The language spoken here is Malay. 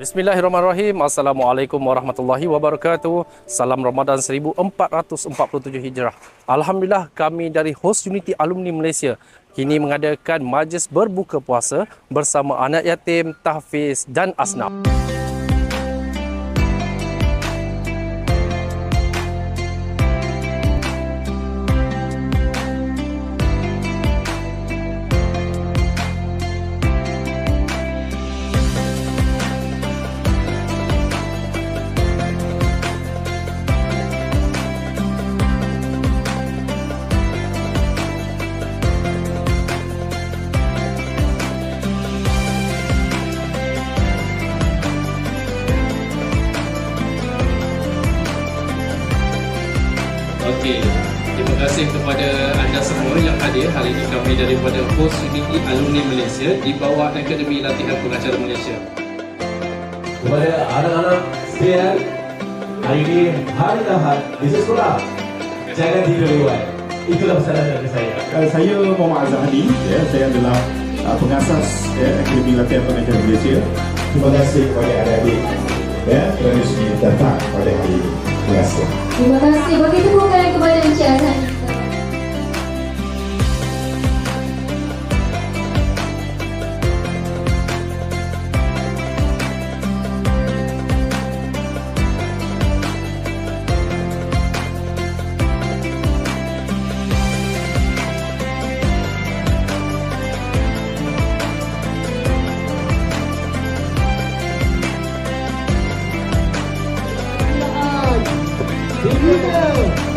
Bismillahirrahmanirrahim. Assalamualaikum warahmatullahi wabarakatuh. Salam Ramadan 1447 Hijrah. Alhamdulillah, kami dari Host Unity Alumni Malaysia kini mengadakan majlis berbuka puasa bersama anak yatim, tahfiz dan asnaf. Okey, terima kasih kepada anda semua yang hadir. Hari ini kami daripada Host Unity Alumni Malaysia di bawah Akademi Latihan Pengacara Malaysia. Kepada anak-anak sekalian, hari ini hari Ahad di sekolah. Jangan tidur lewat. Itulah pesanan dari saya. Saya Muhammad Azhari, saya adalah pengasas Akademi Latihan Pengacara Malaysia. Terima kasih kepada adik-adik kerana sudi datang pada hari ini. Terima kasih. Terima kasih. Bagi tepukan kepada Encik Azhari. Terima kasih.